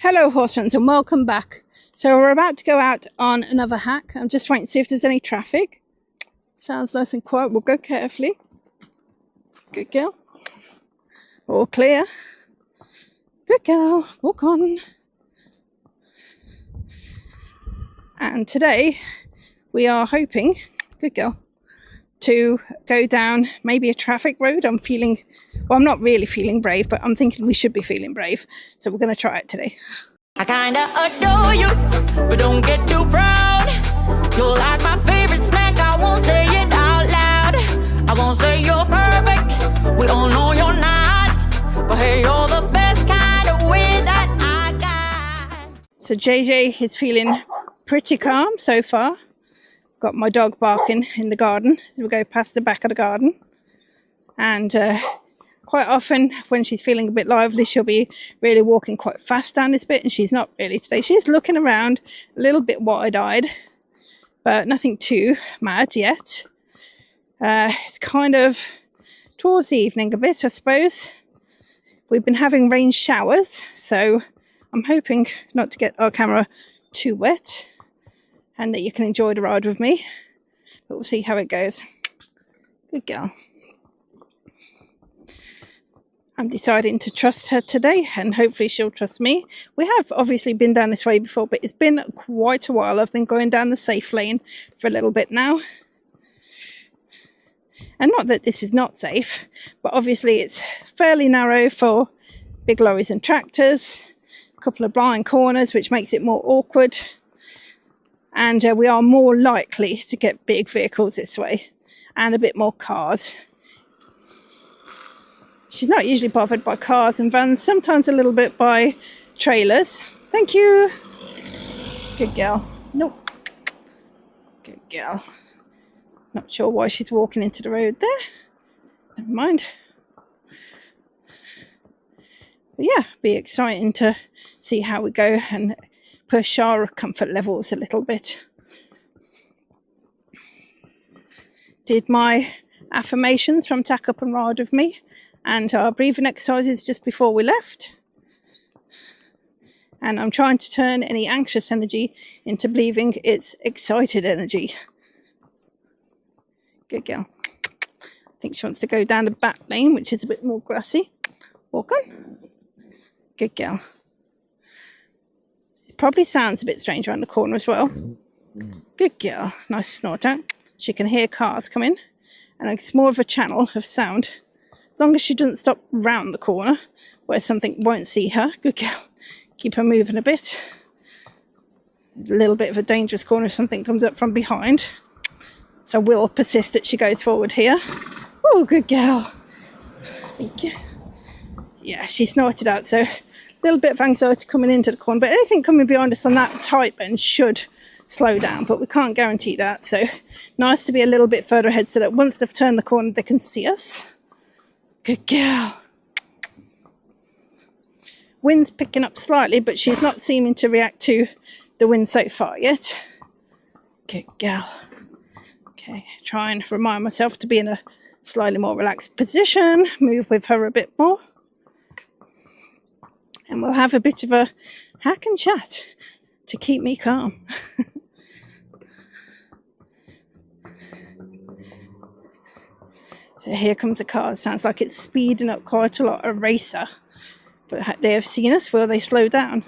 Hello horse friends and welcome back. So we're about to go out on another hack. I'm just waiting to see if there's any traffic. Sounds nice and quiet. We'll go carefully. Good girl. All clear. Good girl. Walk on. And today we are hoping, good girl, to go down maybe a traffic road. I'm not really feeling brave, but I'm thinking we should be feeling brave. So we're going to try it today. I kinda adore you, but don't get too proud. You're like my favorite snack, I won't say it out loud. I won't say you're perfect, we all know you're not. But hey, you're the best kind of way that I got. So JJ is feeling pretty calm so far. Got my dog barking in the garden as we go past the back of the garden. And quite often when she's feeling a bit lively, she'll be really walking quite fast down this bit, and she's not really today. She's looking around a little bit wide-eyed, but nothing too mad yet. It's kind of towards the evening a bit, I suppose. We've been having rain showers, so I'm hoping not to get our camera too wet and that you can enjoy the ride with me, but we'll see how it goes. Good girl. I'm deciding to trust her today, and hopefully she'll trust me. We have obviously been down this way before, but it's been quite a while. I've been going down the safe lane for a little bit now. And not that this is not safe, but obviously it's fairly narrow for big lorries and tractors. A couple of blind corners, which makes it more awkward. And we are more likely to get big vehicles this way and a bit more cars. She's not usually bothered by cars and vans, sometimes a little bit by trailers. Thank you. Good girl. Nope. Good girl. Not sure why she's walking into the road there. Never mind. But yeah, be exciting to see how we go and push our comfort levels a little bit. Did my affirmations from Tack Up and Ride with me and our breathing exercises just before we left. And I'm trying to turn any anxious energy into believing it's excited energy. Good girl. I think she wants to go down the back lane, which is a bit more grassy. Walk on. Good girl. It probably sounds a bit strange around the corner as well. Good girl. Nice snort out. She can hear cars coming, and it's more of a channel of sound. As long as she doesn't stop round the corner where something won't see her. Good girl. Keep her moving a bit. A little bit of a dangerous corner if something comes up from behind. So we'll persist that she goes forward here. Oh, good girl. Thank you. Yeah, she snorted out, so a little bit of anxiety coming into the corner. But anything coming behind us on that tight bend should slow down, but we can't guarantee that. So nice to be a little bit further ahead so that once they've turned the corner, they can see us. Good girl. Wind's picking up slightly, but she's not seeming to react to the wind so far yet. Good girl. Okay, try and remind myself to be in a slightly more relaxed position. Move with her a bit more. And we'll have a bit of a hack and chat to keep me calm. So here comes a car. It sounds like it's speeding up quite a lot, a racer. But they have seen us. Will they slow down?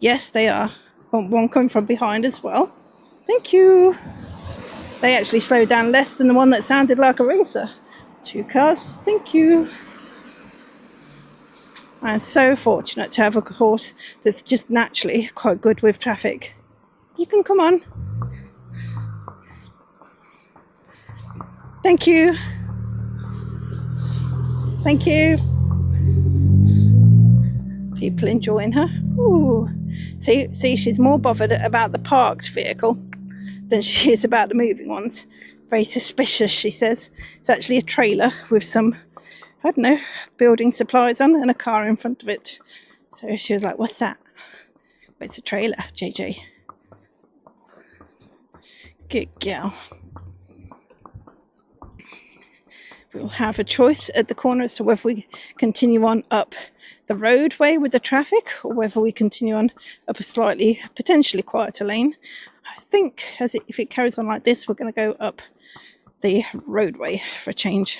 Yes, they are. One coming from behind as well. Thank you. They actually slowed down less than the one that sounded like a racer. 2 cars. Thank you. I'm so fortunate to have a horse that's just naturally quite good with traffic. You can come on. Thank you. Thank you. People enjoying her. Ooh. See, she's more bothered about the parked vehicle than she is about the moving ones. Very suspicious, she says. It's actually a trailer with some, I don't know, building supplies on and a car in front of it. So she was like, what's that? But it's a trailer, JJ. Good girl. we'll have a choice at the corner as to whether we continue on up the roadway with the traffic or whether we continue on up a slightly, potentially quieter lane. I think if it carries on like this, we're going to go up the roadway for a change.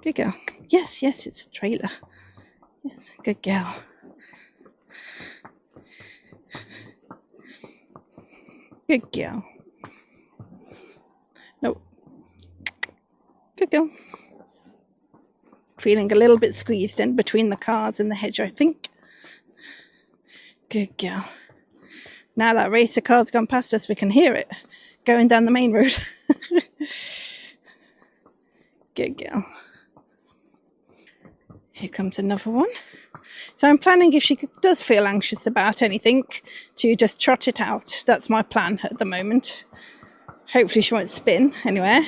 Good girl. Yes, it's a trailer. Yes, good girl. Good girl. No. Good girl. Feeling a little bit squeezed in between the cars and the hedge, I think. Good girl. Now that racer car's gone past us, we can hear it going down the main road. Good girl. Here comes another one. So I'm planning, if she does feel anxious about anything, to just trot it out. That's my plan at the moment. Hopefully she won't spin anywhere.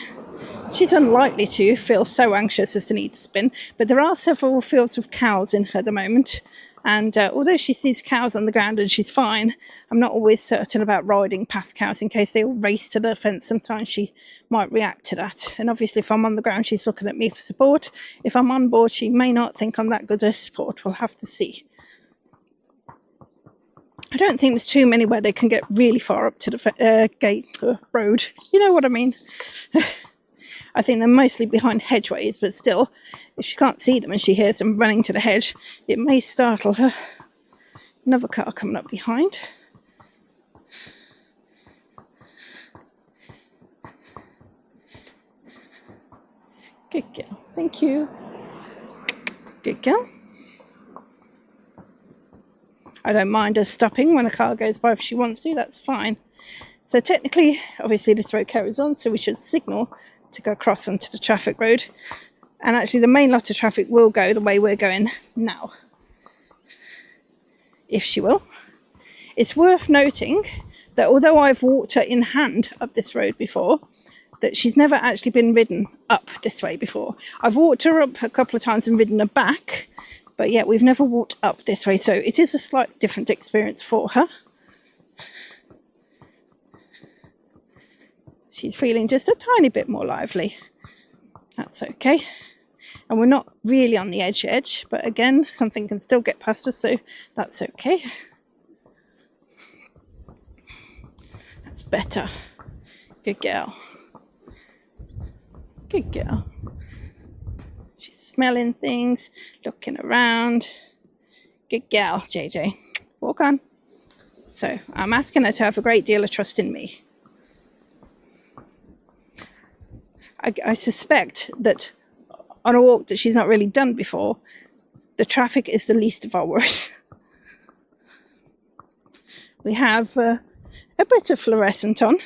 She's unlikely to feel so anxious as to need to spin, but there are several fields of cows in her at the moment. And although she sees cows on the ground and she's fine, I'm not always certain about riding past cows in case they all race to the fence. Sometimes she might react to that. And obviously if I'm on the ground, she's looking at me for support. If I'm on board, she may not think I'm that good a support. We'll have to see. I don't think there's too many where they can get really far up to the road. You know what I mean? I think they're mostly behind hedgeways, but still, if she can't see them and she hears them running to the hedge, it may startle her. Another car coming up behind. Good girl. Thank you. Good girl. I don't mind her stopping when a car goes by if she wants to, that's fine. So technically, obviously this road carries on, so we should signal to go across onto the traffic road. And actually the main lot of traffic will go the way we're going now, if she will. It's worth noting that although I've walked her in hand up this road before, that she's never actually been ridden up this way before. I've walked her up a couple of times and ridden her back, but yet we've never walked up this way, so it is a slightly different experience for her. She's feeling just a tiny bit more lively. That's okay. And we're not really on the edge, but again, something can still get past us, so that's okay. That's better. Good girl. Good girl. She's smelling things, looking around. Good girl, JJ. Walk on. So I'm asking her to have a great deal of trust in me. I suspect that on a walk that she's not really done before, the traffic is the least of our worries. We have a bit of fluorescent on.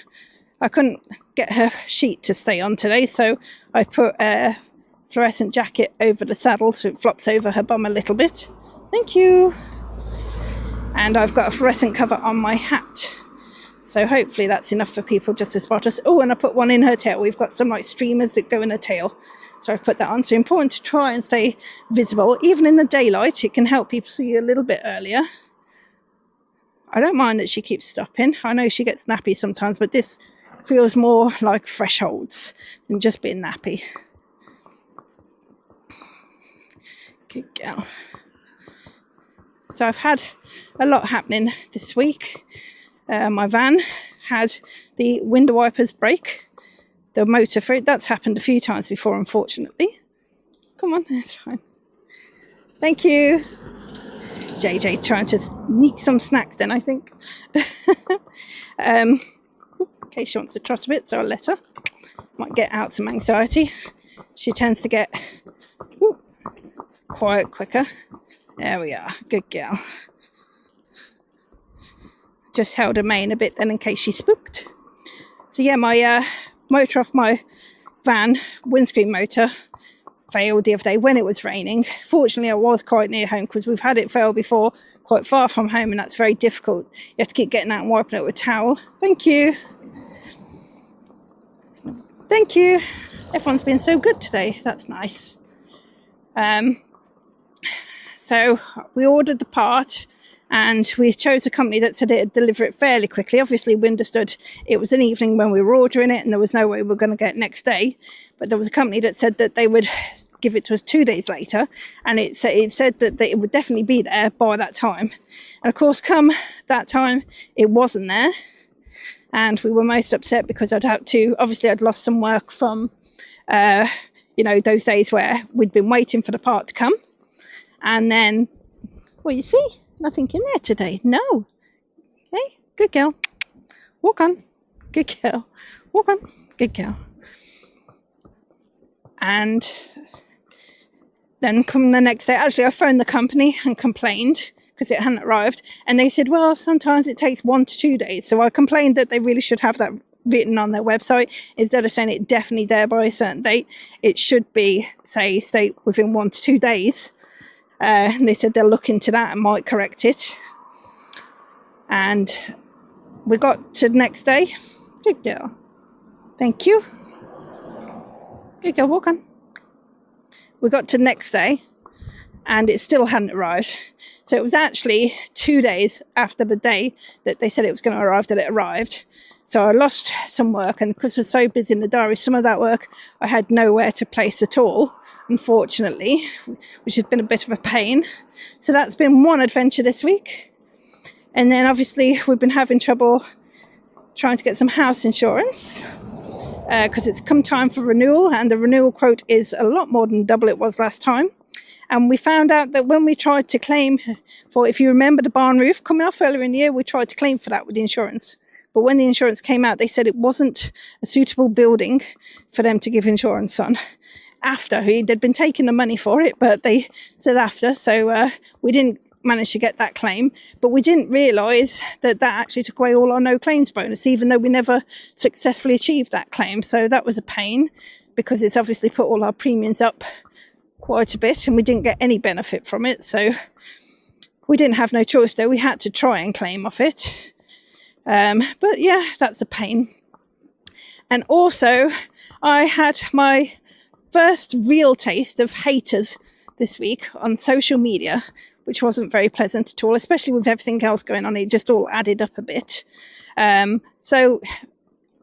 I couldn't get her sheet to stay on today, so I put a fluorescent jacket over the saddle so it flops over her bum a little bit. Thank you. And I've got a fluorescent cover on my hat. So hopefully that's enough for people just to spot us. Oh, and I put one in her tail. We've got some like streamers that go in her tail. So I've put that on. So important to try and stay visible. Even in the daylight, it can help people see you a little bit earlier. I don't mind that she keeps stopping. I know she gets nappy sometimes, but this feels more like thresholds than just being nappy. Good girl. So I've had a lot happening this week. My van had the window wipers break, the motor for it. That's happened a few times before, unfortunately. Come on, it's fine. Thank you. JJ trying to sneak some snacks then, I think. In case she wants to trot a bit, so I'll let her. Might get out some anxiety. She tends to get quiet quicker. There we are. Good girl. Just held her mane a bit then in case she spooked. So yeah, my motor off my van, windscreen motor, failed the other day when it was raining. Fortunately, I was quite near home because we've had it fail before, quite far from home, and that's very difficult. You have to keep getting out and wiping it with a towel. Thank you. Thank you. Everyone's been so good today. That's nice. So we ordered the part And we chose a company that said it'd deliver it fairly quickly. Obviously, we understood it was an evening when we were ordering it and there was no way we were going to get it next day. But there was a company that said that they would give it to us 2 days later. And it said that it would definitely be there by that time. And of course, come that time, it wasn't there. And we were most upset because I'd lost some work from, those days where we'd been waiting for the part to come. And then, well, you see, nothing in there today. No. Hey, good girl. Walk on. Good girl. Walk on. Good girl. And then come the next day, actually, I phoned the company and complained because it hadn't arrived. And they said, well, sometimes it takes 1 to 2 days. So I complained that they really should have that written on their website. Instead of saying it definitely there by a certain date, it should be, state within 1 to 2 days. And they said they'll look into that and might correct it. And we got to the next day. Good girl. Thank you. Good girl, walk on. We got to the next day and it still hadn't arrived. So it was actually 2 days after the day that they said it was going to arrive that it arrived. So I lost some work, and because we're so busy in the diary, some of that work I had nowhere to place at all, unfortunately, which has been a bit of a pain. So that's been one adventure this week. And then obviously we've been having trouble trying to get some house insurance because it's come time for renewal, and the renewal quote is a lot more than double it was last time. And we found out that when we tried to claim for, if you remember the barn roof coming off earlier in the year, we tried to claim for that with the insurance. But when the insurance came out, they said it wasn't a suitable building for them to give insurance on. After they'd been taking the money for it, but they said after, so we didn't manage to get that claim. But we didn't realise that actually took away all our no claims bonus, even though we never successfully achieved that claim. So that was a pain, because it's obviously put all our premiums up quite a bit, and we didn't get any benefit from it. So we didn't have no choice though. We had to try and claim off it. But yeah, that's a pain. And also, I had my first real taste of haters this week on social media, which wasn't very pleasant at all, especially with everything else going on. It just all added up a bit. So,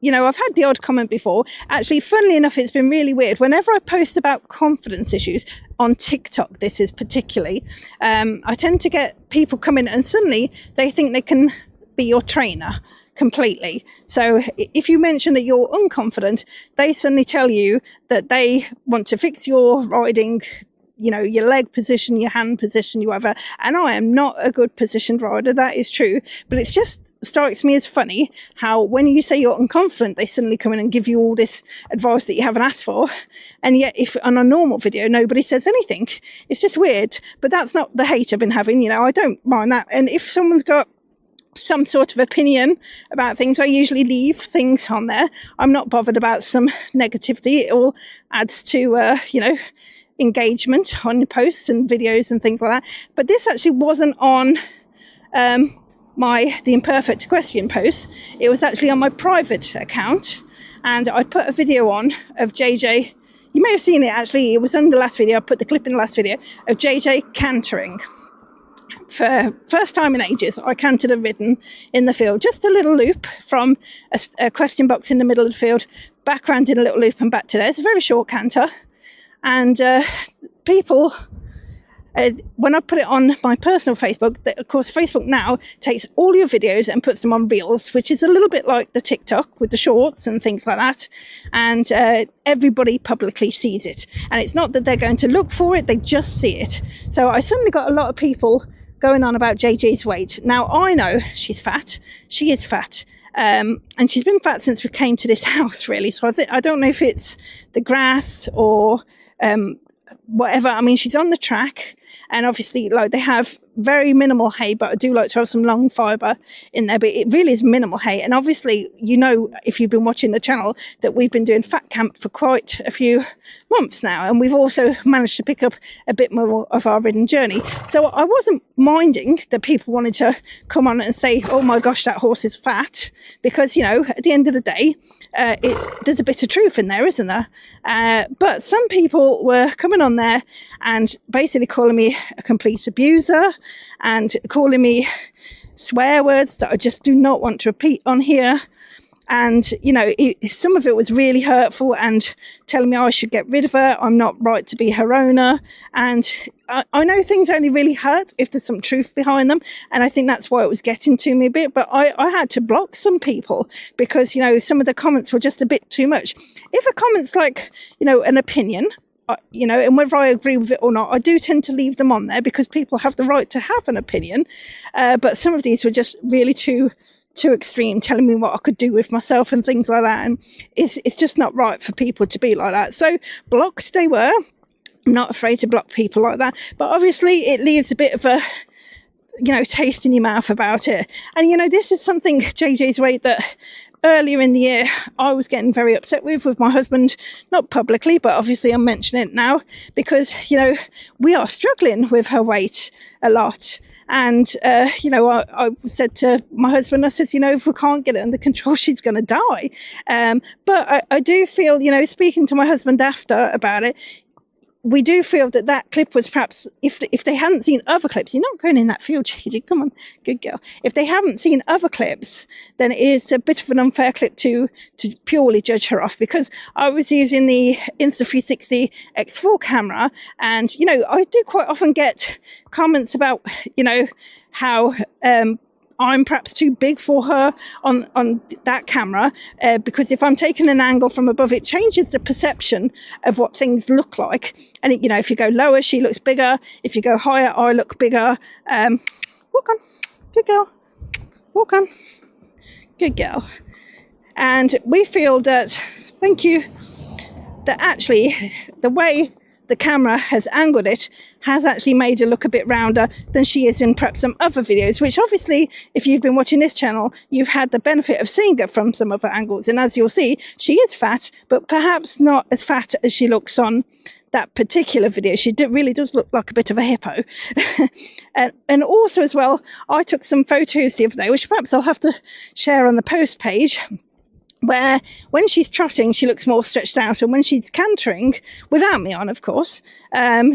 I've had the odd comment before. Actually, funnily enough, it's been really weird. Whenever I post about confidence issues on TikTok, this is particularly, I tend to get people come in and suddenly they think they can be your trainer completely. So if you mention that you're unconfident, they suddenly tell you that they want to fix your riding, your leg position, your hand position, whatever. And I am not a good positioned rider, that is true. But it just strikes me as funny how when you say you're unconfident, they suddenly come in and give you all this advice that you haven't asked for. And yet if on a normal video, nobody says anything. It's just weird. But that's not the hate I've been having. I don't mind that. And if someone's got some sort of opinion about things, I usually leave things on there. I'm not bothered about some negativity. It all adds to, engagement on posts and videos and things like that. But this actually wasn't on the Imperfect Question post. It was actually on my private account, and I put a video on of JJ. You may have seen it actually. It was on the last video. I put the clip in the last video of JJ cantering. For first time in ages, I cantered and ridden in the field, just a little loop from a question box in the middle of the field, back round in a little loop and back to there. It's a very short canter. And people, when I put it on my personal Facebook, of course, Facebook now takes all your videos and puts them on Reels, which is a little bit like the TikTok with the shorts and things like that. And everybody publicly sees it. And it's not that they're going to look for it, they just see it. So I suddenly got a lot of people going on about JJ's weight. Now, I know she's fat. She is fat. And she's been fat since we came to this house, really. So I don't know if it's the grass or whatever. I mean, she's on the track, and obviously, they have very minimal hay, but I do like to have some long fibre in there. But it really is minimal hay. And obviously, if you've been watching the channel, that we've been doing fat camp for quite a few months now. And we've also managed to pick up a bit more of our ridden journey. So I wasn't minding that people wanted to come on and say, oh my gosh, that horse is fat. Because, at the end of the day, there's a bit of truth in there, isn't there? But some people were coming on there and basically calling calling me a complete abuser and calling me swear words that I just do not want to repeat on here. And, you know, some of it was really hurtful and telling me I should get rid of her. I'm not right to be her owner. And I know things only really hurt if there's some truth behind them. And I think that's why it was getting to me a bit. But I had to block some people because, you know, some of the comments were just a bit too much. If a comment's like, you know, an opinion, you know, and whether I agree with it or not, I do tend to leave them on there because people have the right to have an opinion. But some of these were just really too extreme, telling me what I could do with myself and things like that. And it's just not right for people to be like that. So blocked they were. I'm not afraid to block people like that. But obviously it leaves a bit of a, you know, taste in your mouth about it. And, you know, this is something, JJ's Way, that earlier in the year I was getting very upset with my husband, not publicly, but obviously I'm mentioning it now because, you know, we are struggling with her weight a lot. And, you know, I said to my husband, I said, you know, if we can't get it under control, she's going to die. But I do feel, you know, speaking to my husband after about it, we do feel that clip was perhaps, if they hadn't seen other clips, you're not going in that field, JJ, come on, good girl. If they haven't seen other clips, then it is a bit of an unfair clip to purely judge her off, because I was using the Insta360 X4 camera, and, you know, I do quite often get comments about, you know, how, I'm perhaps too big for her on that camera, because if I'm taking an angle from above, it changes the perception of what things look like. And, you know, if you go lower, she looks bigger. If you go higher, I look bigger. Walk on. Good girl. Walk on. Good girl. And we feel that, thank you, that actually the way the camera has angled it has actually made her look a bit rounder than she is in perhaps some other videos, which obviously, if you've been watching this channel, you've had the benefit of seeing her from some other angles. And as you'll see, she is fat, but perhaps not as fat as she looks on that particular video. She really does look like a bit of a hippo. and also as well, I took some photos the other day, which perhaps I'll have to share on the post page, where when she's trotting, she looks more stretched out, and when she's cantering, without me on, of course,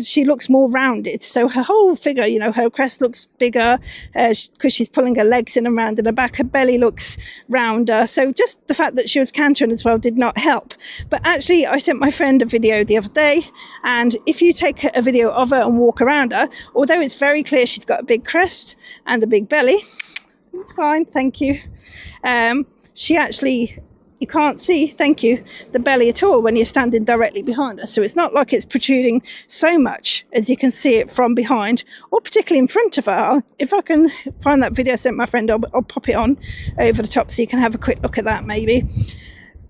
she looks more rounded. So her whole figure, you know, her crest looks bigger because she's pulling her legs in and round in her back. Her belly looks rounder. So just the fact that she was cantering as well did not help. But actually, I sent my friend a video the other day, and if you take a video of her and walk around her, although it's very clear she's got a big crest and a big belly, it's fine, thank you. She actually, you can't see, thank you, the belly at all when you're standing directly behind her. So it's not like it's protruding so much as you can see it from behind, or particularly in front of her. If I can find that video I sent my friend, I'll pop it on over the top so you can have a quick look at that maybe.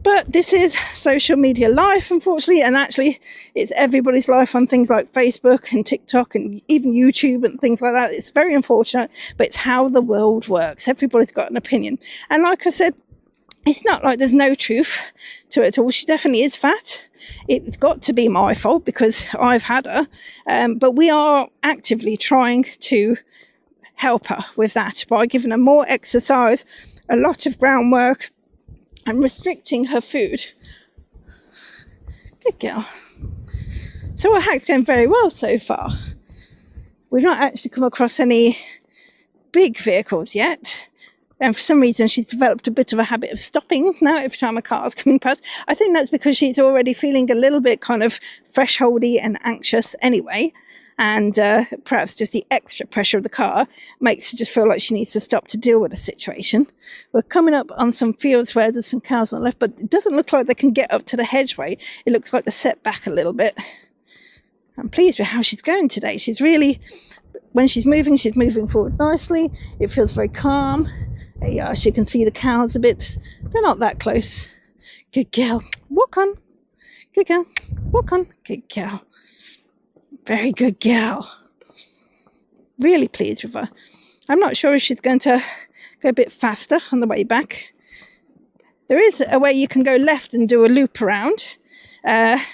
But this is social media life, unfortunately, and actually it's everybody's life on things like Facebook and TikTok and even YouTube and things like that. It's very unfortunate, but it's how the world works. Everybody's got an opinion. And like I said, it's not like there's no truth to it at all. She definitely is fat. It's got to be my fault because I've had her. But we are actively trying to help her with that by giving her more exercise, a lot of groundwork, and restricting her food. Good girl. So our hack's going very well so far. We've not actually come across any big vehicles yet. And for some reason, she's developed a bit of a habit of stopping now every time a car's coming past. I think that's because she's already feeling a little bit kind of thresholdy and anxious anyway. And perhaps just the extra pressure of the car makes her just feel like she needs to stop to deal with the situation. We're coming up on some fields where there's some cows on the left, but it doesn't look like they can get up to the hedgeway. It looks like they're set back a little bit. I'm pleased with how she's going today. She's really, when she's moving forward nicely. It feels very calm. Yeah, she can see the cows a bit. They're not that close. Good girl. Walk on. Good girl. Walk on. Good girl. Very good girl. Really pleased with her. I'm not sure if she's going to go a bit faster on the way back. There is a way you can go left and do a loop around,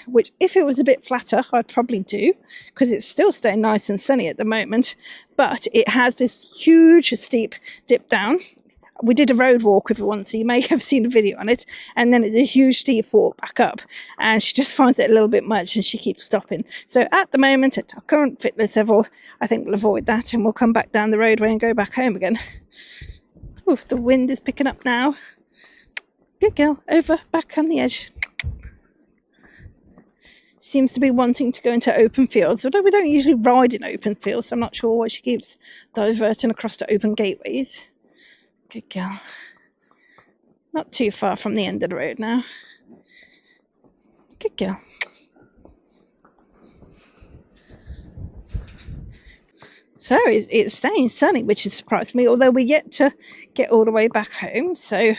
which if it was a bit flatter, I'd probably do, because it's still staying nice and sunny at the moment. But it has this huge steep dip down. We did a road walk with her once, so you may have seen a video on it, and then it's a huge steep walk back up, and she just finds it a little bit much and she keeps stopping. So at the moment, at our current fitness level, I think we'll avoid that and we'll come back down the roadway and go back home again. Ooh, the wind is picking up now. Good girl. Over, back on the edge. Seems to be wanting to go into open fields, although we don't usually ride in open fields, so I'm not sure why she keeps diverting across to open gateways. Good girl. Not too far from the end of the road now. Good girl. So it's staying sunny, which has surprised me, although we're yet to get all the way back home, so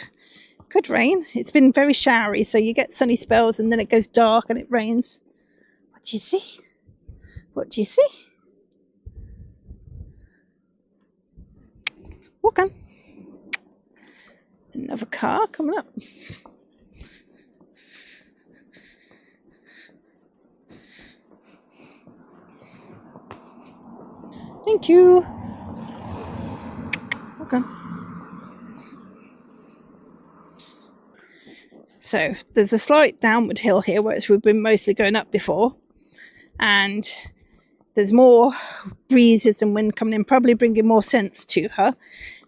could rain. It's been very showery, so you get sunny spells and then it goes dark and it rains. What do you see? What do you see? Walk on. Another car coming up. Thank you. Walk on. So there's a slight downward hill here, whereas we've been mostly going up before. And there's more breezes and wind coming in, probably bringing more sense to her.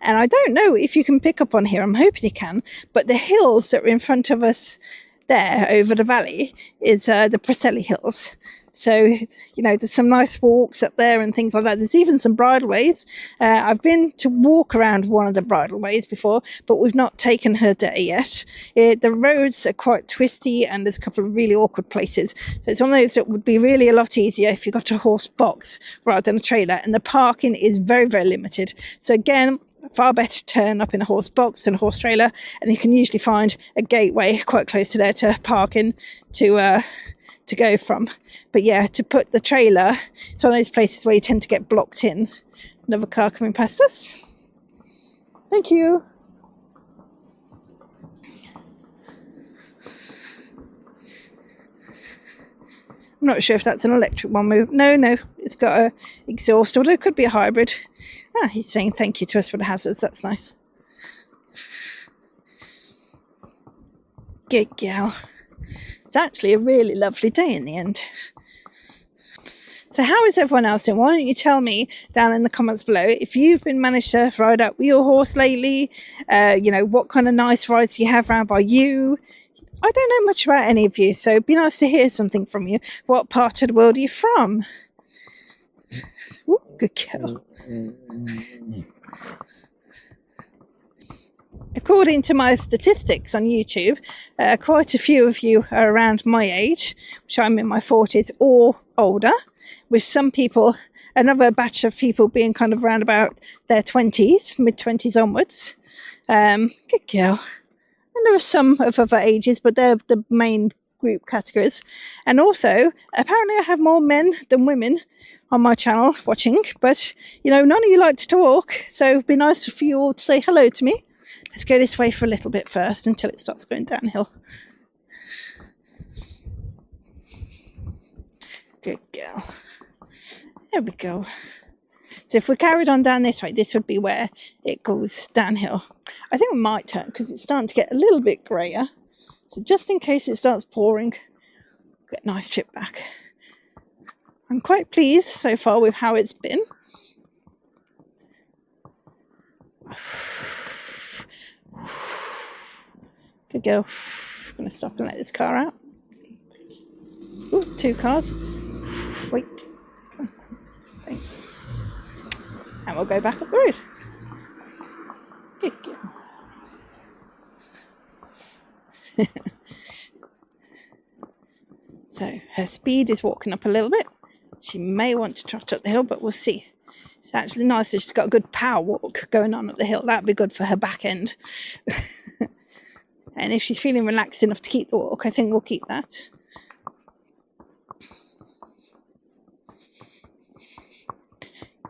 And I don't know if you can pick up on here, I'm hoping you can, but the hills that are in front of us there over the valley is the Preseli Hills. So, you know, there's some nice walks up there and things like that. There's even some bridleways. I've been to walk around one of the bridleways before, but we've not taken her there yet. The roads are quite twisty and there's a couple of really awkward places. So it's one of those that would be really a lot easier if you got a horse box rather than a trailer. And the parking is very, very limited. So again, far better to turn up in a horse box than a horse trailer. And you can usually find a gateway quite close to there to park in to go from. But yeah, to put the trailer, it's one of those places where you tend to get blocked in. Another car coming past us. Thank you. I'm not sure if that's an electric one. No, it's got a exhaust, although it could be a hybrid. He's saying thank you to us for the hazards. That's nice. Good girl. It's actually a really lovely day in the end. So how is everyone else doing? Why don't you tell me down in the comments below if you've been managed to ride out with your horse lately, you know, what kind of nice rides you have around by you. I don't know much about any of you, so it'd be nice to hear something from you. What part of the world are you from? Ooh, good girl. According to my statistics on YouTube, quite a few of you are around my age, which I'm in my 40s or older, with some people, another batch of people being kind of around about their 20s, mid-20s onwards. Good girl. And there are some of other ages, but they're the main group categories. And also, apparently I have more men than women on my channel watching, but, you know, none of you like to talk, so it'd be nice for you all to say hello to me. Let's go this way for a little bit first until it starts going downhill. Good girl. There we go. So if we carried on down this way, this would be where it goes downhill. I think we might turn because it's starting to get a little bit grayer. So just in case it starts pouring, get a nice trip back. I'm quite pleased so far with how it's been. Good girl. I'm going to stop and let this car out. Ooh, 2 cars. Wait. Thanks. And we'll go back up the road. Good girl. So her speed is walking up a little bit. She may want to trot up the hill, but we'll see. It's actually nice that she's got a good power walk going on up the hill. That'd be good for her back end. And if she's feeling relaxed enough to keep the walk, I think we'll keep that.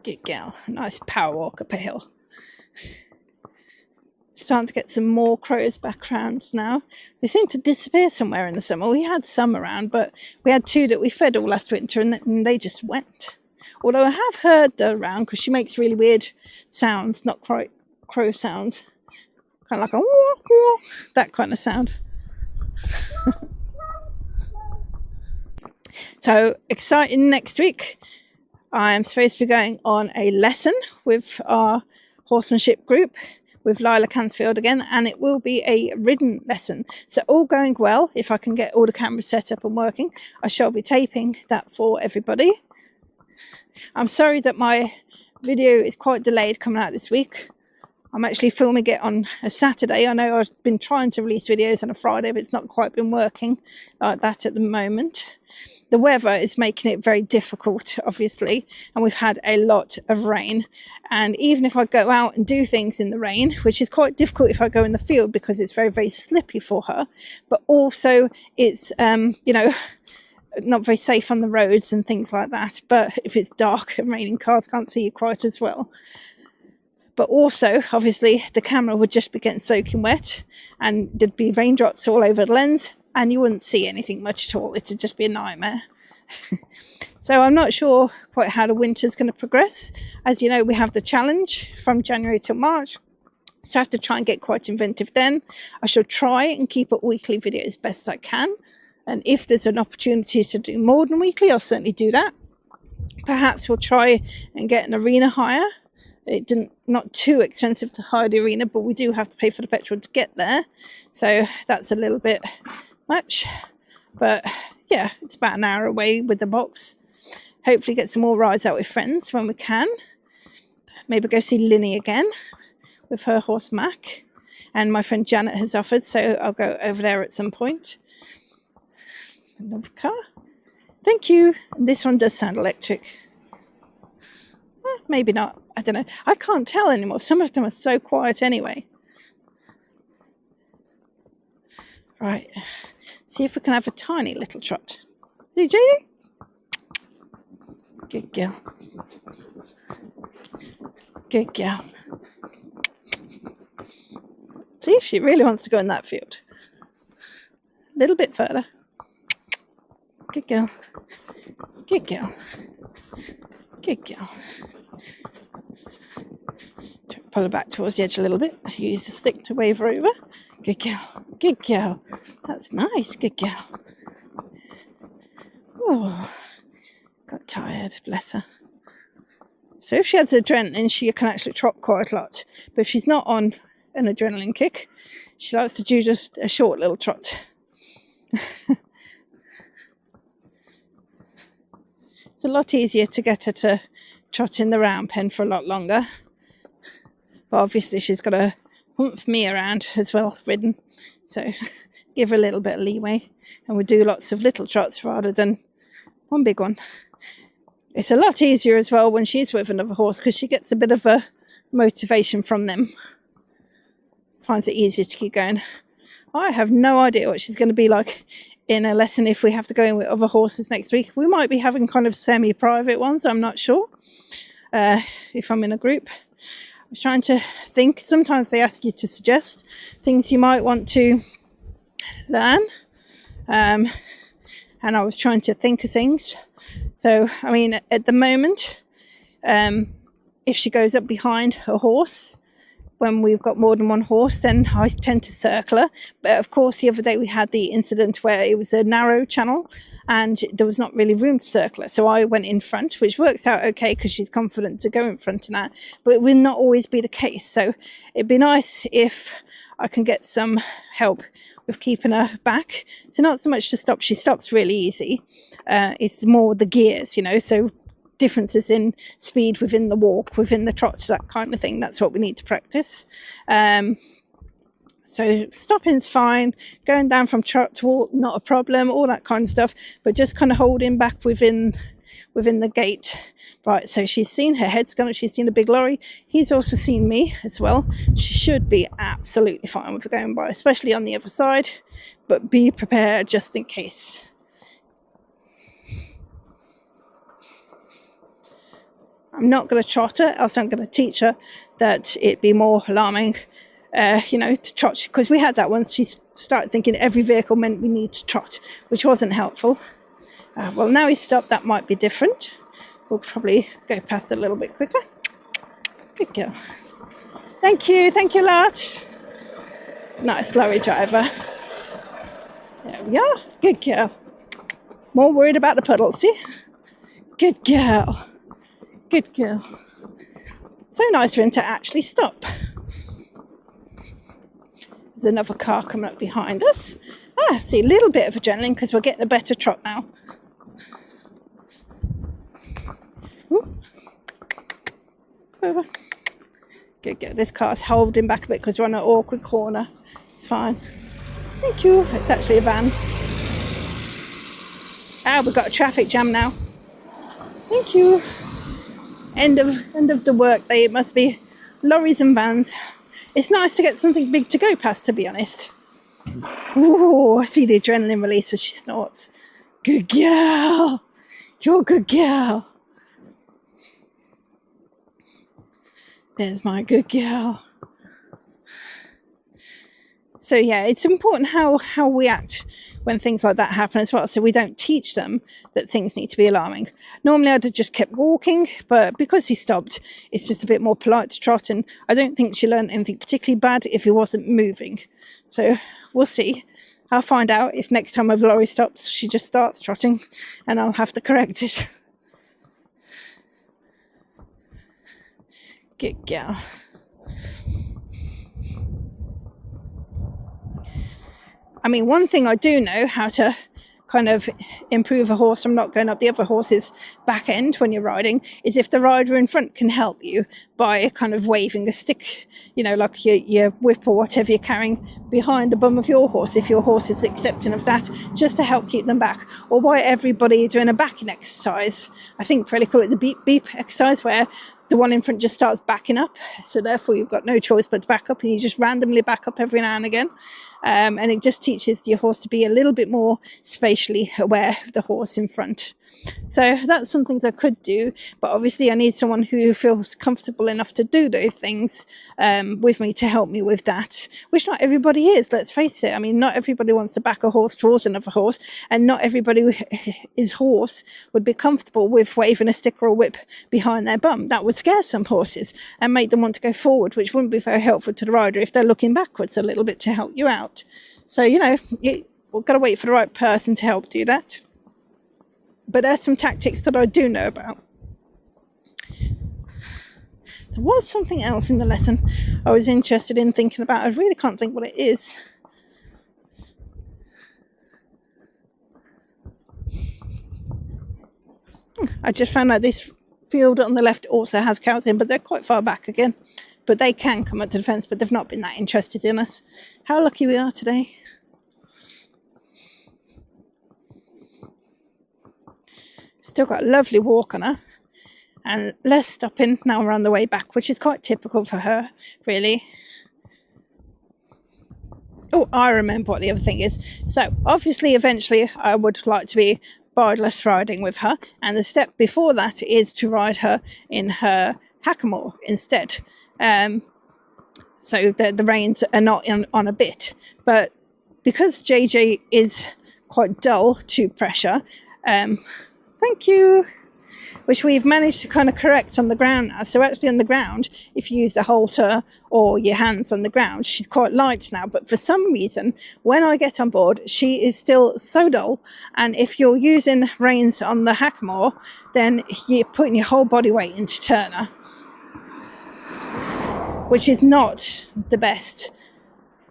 Good girl. Nice power walk up a hill. Starting to get some more crows back around now. They seem to disappear somewhere in the summer. We had some around, but we had 2 that we fed all last winter and they just went. Although I have heard her around because she makes really weird sounds, not quite crow sounds. kind of like a wah, wah, that kind of sound. So exciting next week. I'm supposed to be going on a lesson with our horsemanship group with Lila Cansfield again, and it will be a ridden lesson. So all going well, if I can get all the cameras set up and working, I shall be taping that for everybody. I'm sorry that my video is quite delayed coming out this week. I'm actually filming it on a Saturday. I know I've been trying to release videos on a Friday, but it's not quite been working like that at the moment. The weather is making it very difficult, obviously, and we've had a lot of rain. And even if I go out and do things in the rain, which is quite difficult if I go in the field because it's very, very slippy for her, but also it's, not very safe on the roads and things like that. But if it's dark and raining, cars can't see you quite as well. But also, obviously, the camera would just be getting soaking wet and there'd be raindrops all over the lens and you wouldn't see anything much at all. It'd just be a nightmare. So I'm not sure quite how the winter's going to progress. As you know, we have the challenge from January till March. So I have to try and get quite inventive then. I shall try and keep up weekly videos as best I can. And if there's an opportunity to do more than weekly, I'll certainly do that. Perhaps we'll try and get an arena hire. It's not too expensive to hire the arena, but we do have to pay for the petrol to get there. So that's a little bit much. But yeah, it's about an hour away with the box. Hopefully get some more rides out with friends when we can. Maybe go see Linny again with her horse Mac. And my friend Janet has offered, so I'll go over there at some point. Another car. Thank you. And this one does sound electric. Maybe not. I don't know. I can't tell anymore. Some of them are so quiet anyway. Right. See if we can have a tiny little trot. Hey, Jadie? Good girl. Good girl. See, she really wants to go in that field. A little bit further. Good girl. Good girl. Good girl. Pull her back towards the edge a little bit. Use the stick to wave her over. Good girl. Good girl. That's nice. Good girl. Oh, got tired. Bless her. So if she has adrenaline, she can actually trot quite a lot. But if she's not on an adrenaline kick, she likes to do just a short little trot. It's a lot easier to get her to trot in the round pen for a lot longer. But obviously she's got to humph me around as well, ridden. So give her a little bit of leeway. And we do lots of little trots rather than one big one. It's a lot easier as well when she's with another horse because she gets a bit of a motivation from them. Finds it easier to keep going. I have no idea what she's going to be like in a lesson if we have to go in with other horses next week. We might be having kind of semi-private ones, I'm not sure, if I'm in a group. I was trying to think. Sometimes they ask you to suggest things you might want to learn. And I was trying to think of things. So, I mean, at the moment, if she goes up behind her horse, when we've got more than one horse, then I tend to circle her. But of course, the other day we had the incident where it was a narrow channel and there was not really room to circle her. So I went in front, which works out okay because she's confident to go in front of that. But it will not always be the case. So it'd be nice if I can get some help with keeping her back. So not so much to stop. She stops really easy. It's more the gears, you know, so differences in speed within the walk, within the trots, that kind of thing. That's what we need to practice. So stopping's fine, going down from trot to walk, not a problem, all that kind of stuff, but just kind of holding back within the gate. Right, so she's seen, her head's gone up, she's seen a big lorry. He's also seen me as well. She should be absolutely fine with her going by, especially on the other side, but be prepared just in case. I'm not going to trot her, else I'm going to teach her that it'd be more alarming, to trot. Because we had that once, she started thinking every vehicle meant we need to trot, which wasn't helpful. Well, now he's stopped, that might be different. We'll probably go past a little bit quicker. Good girl. Thank you a lot. Nice lorry driver. There we are. Good girl. More worried about the puddles, see? Good girl. Good girl. So nice for him to actually stop. There's another car coming up behind us. See, a little bit of adrenaline because we're getting a better trot now. Ooh. Over. Good. This car's holding back a bit because we're on an awkward corner. It's fine. Thank you. It's actually a van. We've got a traffic jam now. Thank you. End of the work day. It must be lorries and vans. It's nice to get something big to go past, to be honest. Ooh, I see the adrenaline release as she snorts. Good girl. You're a good girl. There's my good girl. So yeah, it's important how we act when things like that happen as well, so we don't teach them that things need to be alarming. Normally I'd have just kept walking, but because he stopped, it's just a bit more polite to trot, and I don't think she learned anything particularly bad if he wasn't moving. So we'll see. I'll find out if next time a lorry stops, she just starts trotting, and I'll have to correct it. Good girl. I mean, one thing I do know how to kind of improve a horse from not going up the other horse's back end when you're riding is if the rider in front can help you by kind of waving a stick, you know, like your whip or whatever you're carrying behind the bum of your horse, if your horse is accepting of that, just to help keep them back. Or by everybody doing a backing exercise. I think probably call it the beep beep exercise, where the one in front just starts backing up, so therefore you've got no choice but to back up, and you just randomly back up every now and again, and it just teaches your horse to be a little bit more spatially aware of the horse in front. So that's some things I could do, but obviously I need someone who feels comfortable enough to do those things with me to help me with that, which not everybody is, let's face it. I mean, not everybody wants to back a horse towards another horse, and not everybody his horse would be comfortable with waving a stick or a whip behind their bum. That would scare some horses and make them want to go forward, which wouldn't be very helpful to the rider if they're looking backwards a little bit to help you out. So, you know, we've got to wait for the right person to help do that. But there's some tactics that I do know about. There was something else in the lesson I was interested in thinking about. I really can't think what it is. I just found out this field on the left also has cows in, but they're quite far back again. But they can come up to the fence, but they've not been that interested in us. How lucky we are today. Still got a lovely walk on her, and less stopping now we're on the way back, which is quite typical for her, really. Oh, I remember what the other thing is. So obviously eventually I would like to be bridleless riding with her, and the step before that is to ride her in her hackamore instead. So the reins are not on a bit, but because JJ is quite dull to pressure, thank you, which we've managed to kind of correct on the ground now. So actually on the ground, if you use the halter or your hands on the ground, she's quite light now. But for some reason, when I get on board, she is still so dull. And if you're using reins on the hackamore, then you're putting your whole body weight into turn her, which is not the best,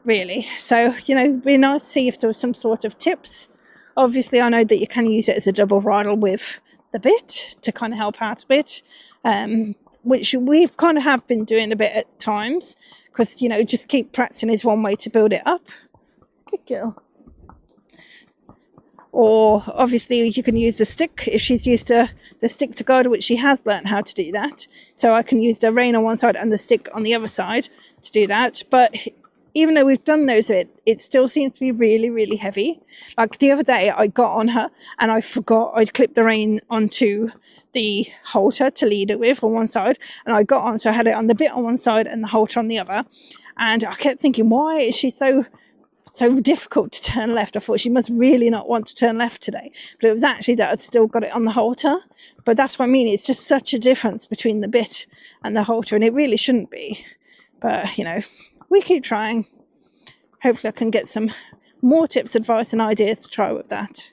really. So, you know, it'd be nice to see if there was some sort of tips. Obviously, I know that you can use it as a double bridle with the bit to kind of help out a bit, which we've kind of have been doing a bit at times, because, you know, just keep practicing is one way to build it up. Good girl. Or obviously you can use the stick if she's used to the stick to guide, which she has learned how to do that. So I can use the rein on one side and the stick on the other side to do that. But even though we've done those, it still seems to be really, really heavy. Like the other day, I got on her and I forgot I'd clipped the rein onto the halter to lead her with on one side. And I got on, so I had it on the bit on one side and the halter on the other. And I kept thinking, why is she so difficult to turn left? I thought she must really not want to turn left today. But it was actually that I'd still got it on the halter. But that's what I mean. It's just such a difference between the bit and the halter. And it really shouldn't be. But, you know, we keep trying. hopefully I can get some more tips, advice and ideas to try with that.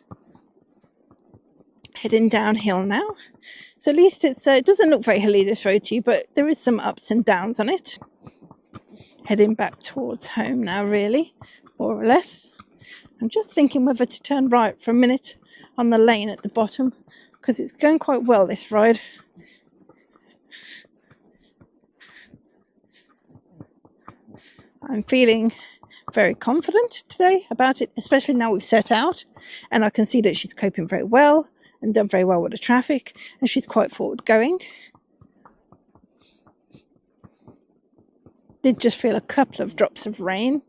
Heading downhill now. So at least it doesn't look very hilly, this road to you, but there is some ups and downs on it. Heading back towards home now, really, more or less. I'm just thinking whether to turn right for a minute on the lane at the bottom, because it's going quite well, this ride. I'm feeling very confident today about it, especially now we've set out, and I can see that she's coping very well and done very well with the traffic, and she's quite forward going. Did just feel a couple of drops of rain,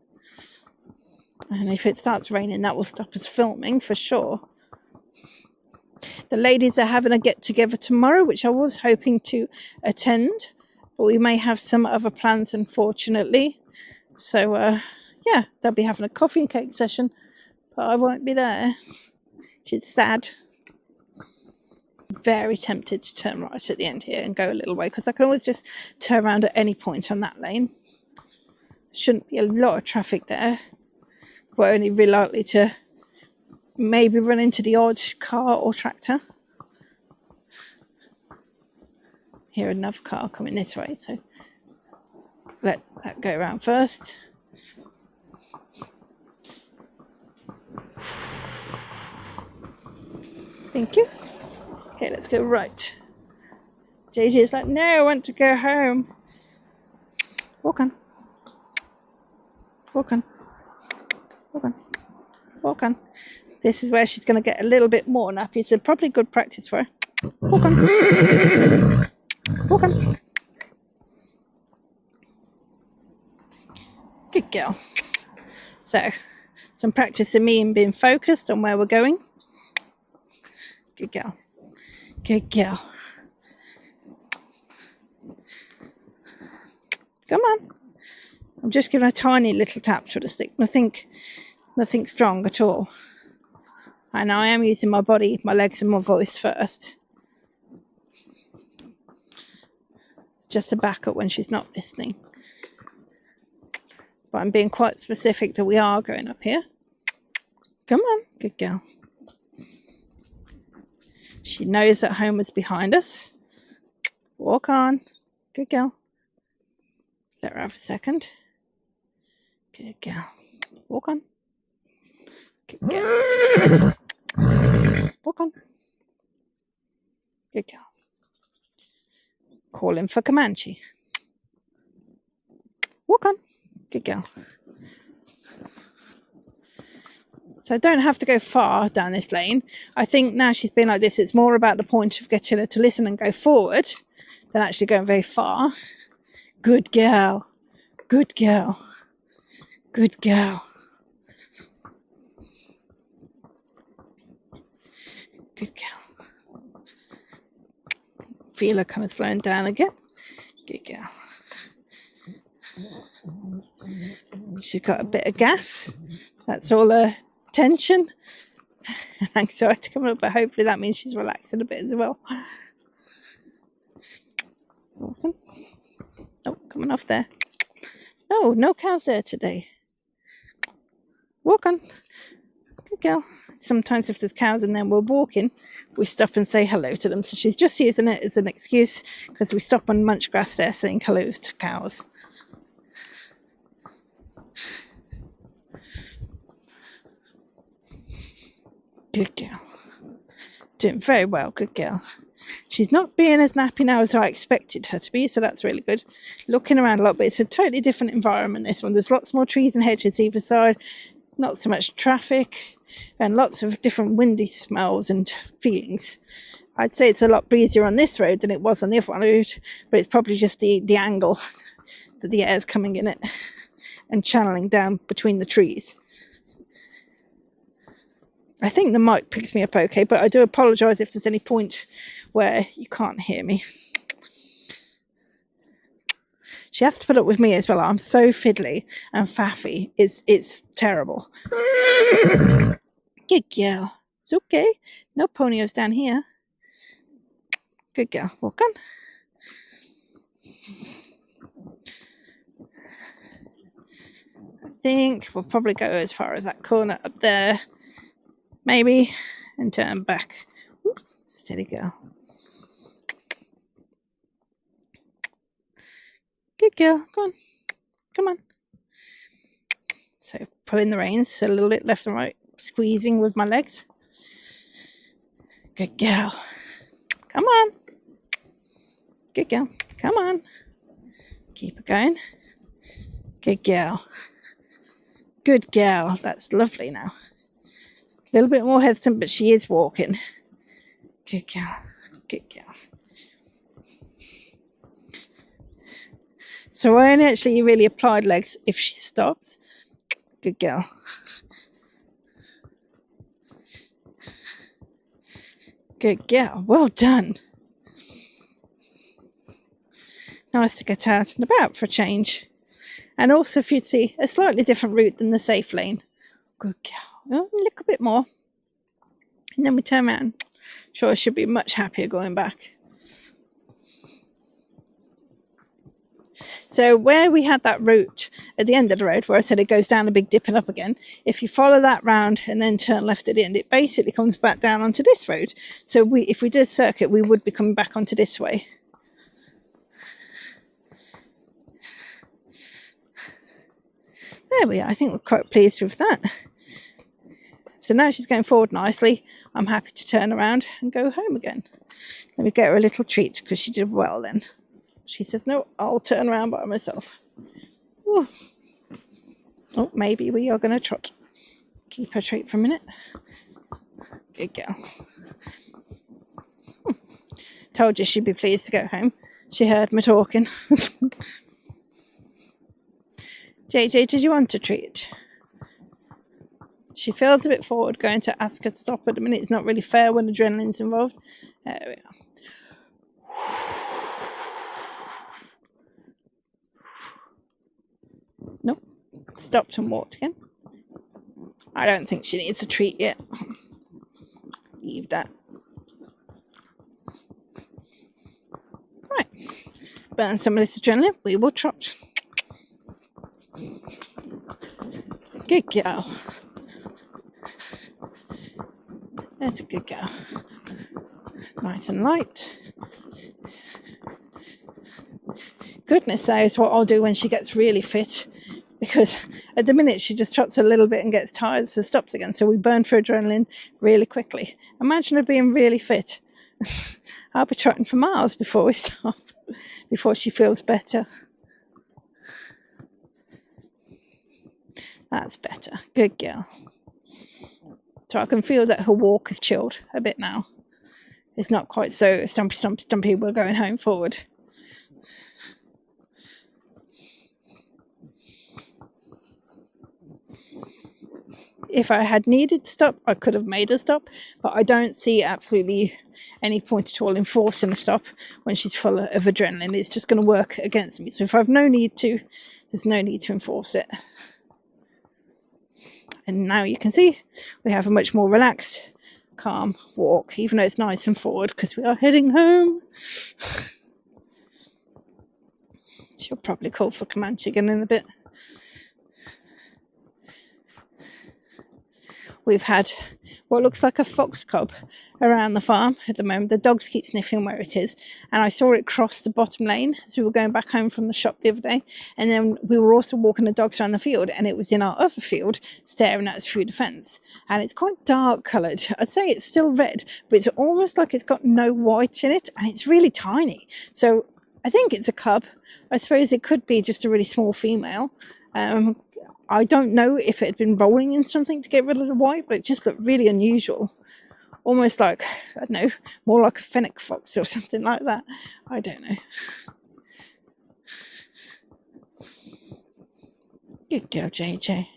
and if it starts raining that will stop us filming for sure. The ladies are having a get together tomorrow, which I was hoping to attend, but we may have some other plans, unfortunately. So yeah, they'll be having a coffee and cake session, but I won't be there. It's sad. Very tempted to turn right at the end here and go a little way, because I can always just turn around at any point on that lane. Shouldn't be a lot of traffic there. We're only really likely to maybe run into the odd car or tractor. Hear another car coming this way, so let that go around first. Thank you. Okay, let's go right. JJ is like, no, I want to go home. Walk on. Walk on. Walk on. Walk on. This is where she's going to get a little bit more nappy, so probably good practice for her. Walk on. Walk on. Good girl. So, some practice of me and being focused on where we're going. Good girl. Good girl. Come on. I'm just giving a tiny little taps with the stick. Nothing strong at all. And I am using my body, my legs and my voice first. It's just a backup when she's not listening. But I'm being quite specific that we are going up here. Come on, good girl. She knows that home is behind us. Walk on. Good girl. Let her have a second. Good girl. Walk on. Good girl. Walk on. Good girl. Calling for Comanche. Walk on. Good girl. So I don't have to go far down this lane. I think now she's been like this, it's more about the point of getting her to listen and go forward than actually going very far. Good girl. Good girl. Good girl. Good girl. Feel her kind of slowing down again. Good girl. She's got a bit of gas. That's all her tension and anxiety coming up, but hopefully that means she's relaxing a bit as well. Walking. Oh, coming off there. No cows there today. Walk on. Good girl. Sometimes if there's cows and then we're walking, we stop and say hello to them. So she's just using it as an excuse because we stop and munch grass there saying hello to cows. Good girl. Doing very well, good girl. She's not being as nappy now as I expected her to be, so that's really good. Looking around a lot, but it's a totally different environment, this one. There's lots more trees and hedges either side, not so much traffic, and lots of different windy smells and feelings. I'd say it's a lot breezier on this road than it was on the other road, but it's probably just the angle that the air's coming in it and channeling down between the trees. I think the mic picks me up okay, but I do apologise if there's any point where you can't hear me. She has to put up with me as well. I'm so fiddly and faffy. It's terrible. Good girl. It's okay. No ponios down here. Good girl. Walk on. I think we'll probably go as far as that corner up there, maybe, and turn back. Ooh, steady girl. Good girl. Go on. Come on. So pulling the reins a little bit left and right, squeezing with my legs. Good girl. Come on. Good girl. Come on. Keep it going. Good girl. Good girl. That's lovely now. A little bit more hesitant, but she is walking. Good girl. Good girl. So I only actually really applied legs if she stops. Good girl. Good girl. Well done. Nice to get out and about for a change. And also, if you'd see, a slightly different route than the safe lane. Good girl. Oh, a little bit more. And then we turn around. Sure, she'll be much happier going back. So where we had that route at the end of the road, where I said it goes down a big dip and up again, if you follow that round and then turn left at the end, it basically comes back down onto this road. So if we did a circuit, we would be coming back onto this way. There we are. I think we're quite pleased with that. So now she's going forward nicely. I'm happy to turn around and go home again. Let me get her a little treat because she did well then. She says, no, I'll turn around by myself. Ooh. Oh, maybe we are going to trot. Keep her treat for a minute. Good girl. Told you she'd be pleased to go home. She heard me talking. JJ, did you want a treat? She feels a bit forward, going to ask her to stop at the minute. It's not really fair when adrenaline's involved. There we are. Nope. Stopped and walked again. I don't think she needs a treat yet. Leave that. Right. Burn some of this adrenaline. We will trot. Good girl. That's a good girl. Nice and light. Goodness knows what I'll do when she gets really fit, because at the minute she just trots a little bit and gets tired, so stops again. So we burn through adrenaline really quickly. Imagine her being really fit. I'll be trotting for miles before we stop, before she feels better. That's better. Good girl. So I can feel that her walk has chilled a bit now. It's not quite so stumpy. We're going home forward. If I had needed to stop, I could have made her stop, but I don't see absolutely any point at all in forcing a stop when she's full of adrenaline. It's just going to work against me. So if I've no need to, there's no need to enforce it. And now you can see we have a much more relaxed, calm walk, even though it's nice and forward because we are heading home. She'll probably call for Comanche again in a bit. We've had what looks like a fox cub around the farm at the moment. The dogs keep sniffing where it is, and I saw it cross the bottom lane as we were going back home from the shop the other day. And then we were also walking the dogs around the field, and it was in our other field staring at us through the fence. And it's quite dark coloured. I'd say it's still red, but it's almost like it's got no white in it, and it's really tiny. So I think it's a cub. I suppose it could be just a really small female. I don't know if it had been rolling in something to get rid of the white, but it just looked really unusual. Almost like, I don't know, more like a fennec fox or something like that. I don't know. Good girl, JJ.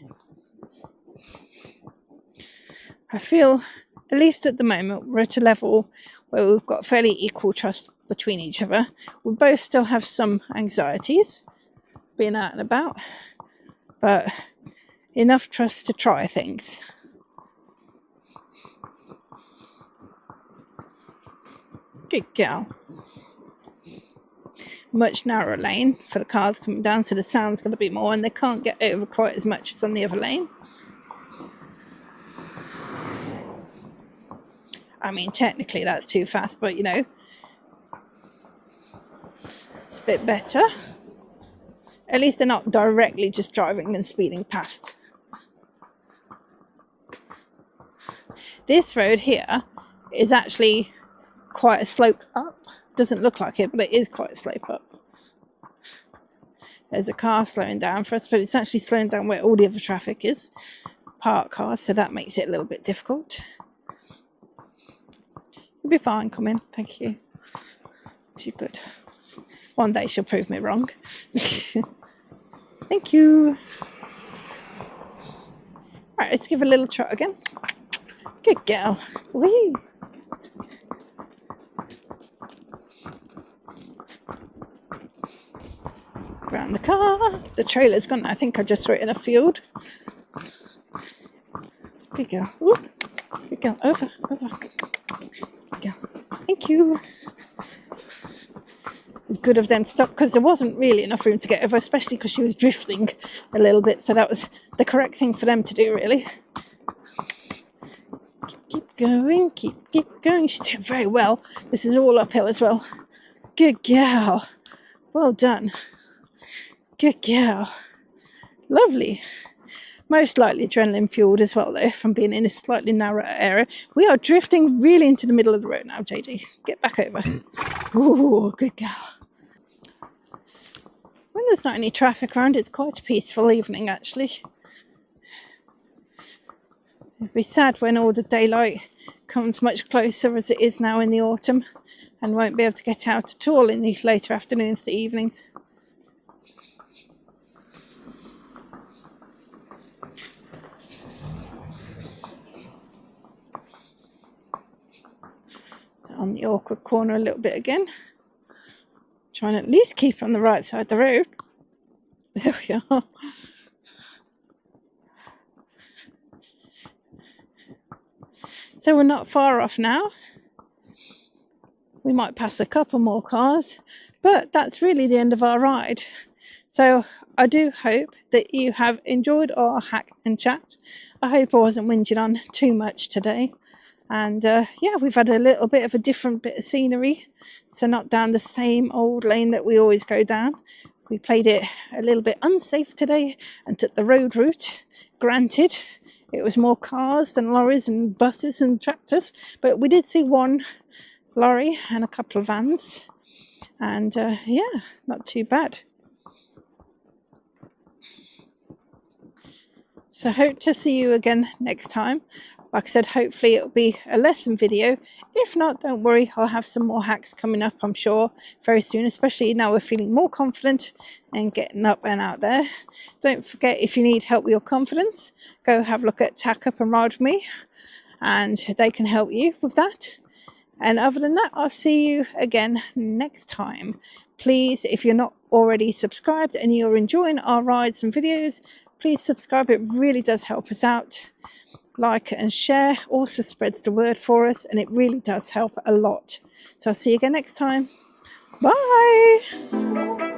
I feel, at least at the moment, we're at a level where we've got fairly equal trust between each other. We both still have some anxieties being out and about, but enough trust to try things. Good girl. much narrower lane for the cars coming down, so the sound's going to be more, and they can't get over quite as much as on the other lane. I mean, technically that's too fast, but you know, it's a bit better. At least they're not directly just driving and speeding past. This road here is actually quite a slope up. Doesn't look like it, but it is quite a slope up. There's a car slowing down for us, but it's actually slowing down where all the other traffic is. Parked cars, so that makes it a little bit difficult. You'll be fine, come in, thank you. She's good. One day she'll prove me wrong. Thank you. Right, let's give a little trot again. Good girl. Whee! Around the car. The trailer's gone. I think I just threw it in a field. Good girl. Ooh. Good girl. Over. Good girl. Thank you. It's good of them to stop because there wasn't really enough room to get over, especially because she was drifting a little bit. So that was the correct thing for them to do, really. Keep going. Keep going. She's doing very well. This is all uphill as well. Good girl. Well done. Good girl. Lovely. Most likely adrenaline fueled as well, though, from being in a slightly narrower area. We are drifting really into the middle of the road now, JJ. Get back over. Ooh, good girl. When there's not any traffic around, it's quite a peaceful evening, actually. It'd be sad when all the daylight comes much closer as it is now in the autumn and won't be able to get out at all in the later afternoons to evenings. On the awkward corner a little bit again. Trying to at least keep on the right side of the road. There we are. So we're not far off now. We might pass a couple more cars, but that's really the end of our ride. So I do hope that you have enjoyed our hack and chat. I hope I wasn't whinging on too much today. And yeah, we've had a little bit of a different bit of scenery. So not down the same old lane that we always go down. We played it a little bit unsafe today and took the road route. Granted, it was more cars than lorries and buses and tractors. But we did see one lorry and a couple of vans. And yeah, not too bad. So hope to see you again next time. Like I said, hopefully it'll be a lesson video. If not, don't worry, I'll have some more hacks coming up, I'm sure, very soon, especially now we're feeling more confident and getting up and out there. Don't forget, if you need help with your confidence, go have a look at Tack Up and Ride With Me, and they can help you with that. And other than that, I'll see you again next time. Please, if you're not already subscribed and you're enjoying our rides and videos, please subscribe. It really does help us out. Like and share also spreads the word for us, and it really does help a lot. So I'll see you again next time. Bye.